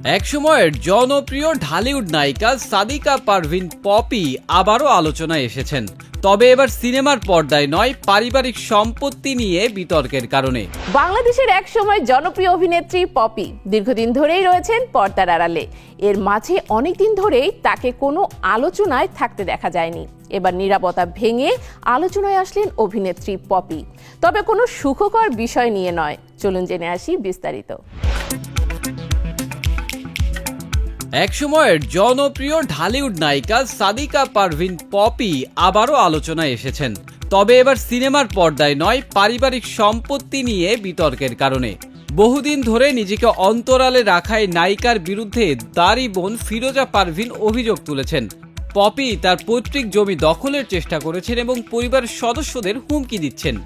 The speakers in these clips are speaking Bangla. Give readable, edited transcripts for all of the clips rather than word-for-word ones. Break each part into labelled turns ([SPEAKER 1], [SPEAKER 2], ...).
[SPEAKER 1] একসময়ের জনপ্রিয় ঢালিউড নায়িকা সাদিকা পারভিন পপি আবারও আলোচনায় এসেছেন, তবে এবার সিনেমার পর্দায় নয়, পারিবারিক সম্পত্তি নিয়ে বিতর্কের কারণে।
[SPEAKER 2] বাংলাদেশের একসময় জনপ্রিয় অভিনেত্রী পপি দীর্ঘদিন ধরেই রয়েছেন পর্দার আড়ালে। এর মাঝে অনেকদিন ধরেই তাকে কোনো আলোচনায় থাকতে দেখা যায়নি। এবার নীরবতা ভেঙে আলোচনায় আসলেন অভিনেত্রী পপি, তবে কোনো সুখকর বিষয় নিয়ে নয়। চলুন জেনে আসি বিস্তারিত।
[SPEAKER 1] একসময়ের জনপ্রিয় ঢালিউড নায়িকা সাদিকা পারভিন পপি আবারও আলোচনায় এসেছেন, তবে এবার সিনেমার পর্দায় নয়, পারিবারিক সম্পত্তি নিয়ে বিতর্কের কারণে। বহুদিন ধরে নিজেকে অন্তরালে রাখায় নায়িকার বিরুদ্ধে তারই বোন ফিরোজা পারভিন অভিযোগ তুলেছেন। পপি তার পৈতৃক জমি দখলের চেষ্টা করেছেন এবং পরিবারের সদস্যদের হুমকি দিচ্ছেন।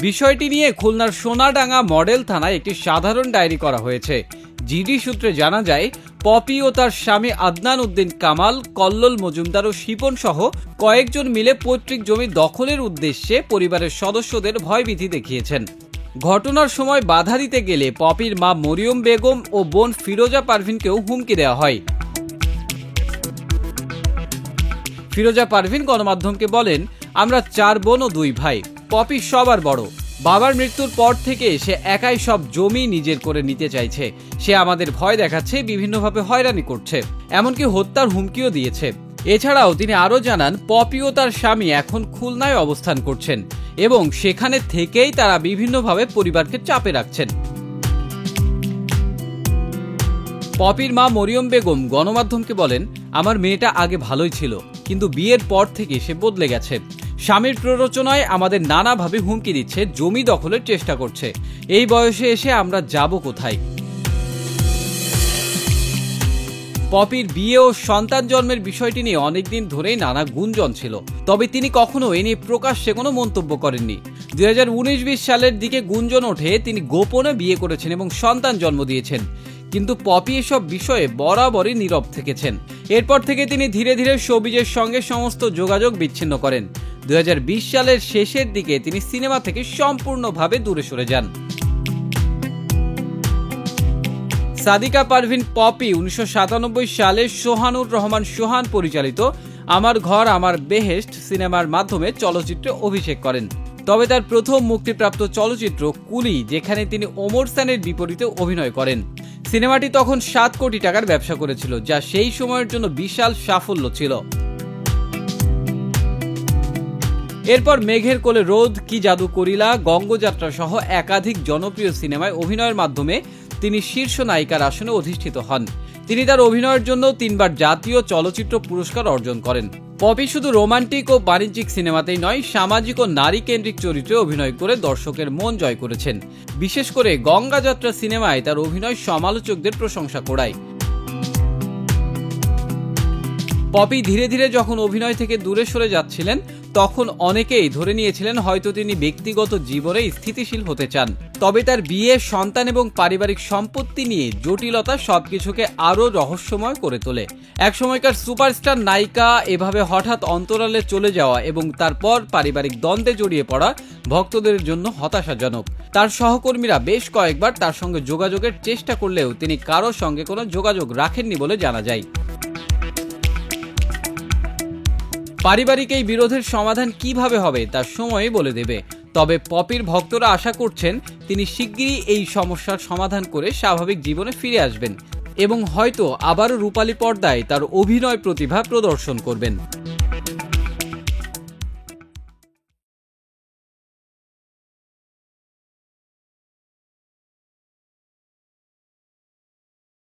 [SPEAKER 1] বিষয়টি নিয়ে খুলনার সোনাডাঙ্গা মডেল থানায় একটি সাধারণ ডায়েরি করা হয়েছে। জিডি সূত্রে জানা যায়, পপি ও তার স্বামী আদনান উদ্দিন কামাল, কল্লোল মজুমদার ও শিপন সহ কয়েকজন মিলে পৈতৃক জমি দখলের উদ্দেশ্যে পরিবারের সদস্যদের ভয়ভীতি দেখিয়েছেন। ঘটনার সময় বাধা দিতে গেলে পপির মা মরিয়ম বেগম ও বোন ফিরোজা পারভিনকেও হুমকি দেওয়া হয়। ফিরোজা পারভিন গণমাধ্যমকে বলেন, আমরা 4 বোন ও 2 ভাই। পপি সবার বড়। বাবার মৃত্যুর পর থেকে সে একাই সব জমি নিজের করে নিতে চাইছে। সে আমাদের ভয় দেখাচ্ছে, বিভিন্নভাবে হয়রানি করছে, এমনকি হত্যার হুমকিও দিয়েছে। এছাড়াও তিনি আরও জানান, পপি ও তার স্বামী এখন খুলনায় অবস্থান করছেন এবং সেখানে থেকেই তারা বিভিন্নভাবে পরিবারকে চাপে রাখছেন। পপির মা মরিয়ম বেগম গণমাধ্যমকে বলেন, আমার মেয়েটা আগে ভালোই ছিল, কিন্তু বিয়ের পর থেকে সে বদলে গেছে। স্বামীর প্ররোচনায় আমাদের নানাভাবে হুমকি দিচ্ছে, জমি দখলের চেষ্টা করছে। এই বয়সে এসে আমরা যাব কোথায়? পপির বিয়ে ও সন্তান জন্মের বিষয়টি নিয়ে অনেকদিন ধরেই নানা গুঞ্জন ছিল, তবে তিনি কখনো এ নিয়ে প্রকাশ্যে কোনো মন্তব্য করেননি। 2019-20 সালের দিকে গুঞ্জন ওঠে তিনি গোপনে বিয়ে করেছেন এবং সন্তান জন্ম দিয়েছেন, কিন্তু পপি এসব বিষয়ে বরাবরই নীরব থেকেছেন। এরপর থেকে তিনি ধীরে ধীরে শোবিজের সঙ্গে সমস্ত যোগাযোগ বিচ্ছিন্ন করেন। 2020 সালের শেষের দিকে তিনি সিনেমা থেকে সম্পূর্ণভাবে দূরে সরে যান। সাদিকা পারভিন পপি 1997 সালে সোহানুর রহমান সোহান পরিচালিত আমার ঘর আমার বেহেশত সিনেমার মাধ্যমে চলচ্চিত্রে অভিষেক করেন। তবে তার প্রথম মুক্তিপ্রাপ্ত চলচ্চিত্র কুলি, যেখানে তিনি ওমর সানের বিপরীতে অভিনয় করেন। সিনেমাটি তখন 7 কোটি টাকার ব্যবসা করেছিল, যা সেই সময়ের জন্য বিশাল সাফল্য ছিল। এরপর মেঘের কোলে রোদ, কি জাদু করিলা, গঙ্গযাত্রা সহ একাধিক জনপ্রিয় সিনেমায় অভিনয়ের মাধ্যমে তিনি শীর্ষ নায়িকার আসনে অধিষ্ঠিত হন। তিনি তার অভিনয়ের জন্য 3 বার জাতীয় চলচ্চিত্র পুরস্কার অর্জন করেন। পপি শুধু রোমান্টিক ও বাণিজ্যিক সিনেমাতেই নয়, সামাজিক ও নারী কেন্দ্রিক চরিত্রে অভিনয় করে দর্শকের মন জয় করেছেন। বিশেষ করে গঙ্গাযাত্রা সিনেমায় তার অভিনয় সমালোচকদের প্রশংসা কুড়ায়। পপি ধীরে ধীরে যখন অভিনয় থেকে দূরে সরে যাচ্ছিলেন, তখন অনেকেই ধরে নিয়েছিলেন হয়তো তিনি ব্যক্তিগত জীবনে স্থিতিশীল হতে চান। তবে তার বিয়ে, সন্তান এবং পারিবারিক সম্পত্তি নিয়ে জটিলতা সবকিছুকে আরও রহস্যময় করে তোলে। একসময়কার সুপারস্টার নায়িকা এভাবে হঠাৎ অন্তরালে চলে যাওয়া এবং তারপর পারিবারিক দ্বন্দ্বে জড়িয়ে পড়া ভক্তদের জন্য হতাশাজনক। তার সহকর্মীরা বেশ কয়েকবার তার সঙ্গে যোগাযোগের চেষ্টা করলেও তিনি কারোর সঙ্গে কোনো যোগাযোগ রাখেননি বলে জানা যায়। পারিবারিক এই বিরোধের সমাধান কিভাবে হবে তা সময়ই বলে দেবে। তবে পপির ভক্তরা আশা করছেন তিনি শিগগিরই এই সমস্যার সমাধান করে স্বাভাবিক জীবনে ফিরে আসবেন এবং হয়তো আবারও রূপালী পর্দায় তার অভিনয় প্রতিভা প্রদর্শন করবেন।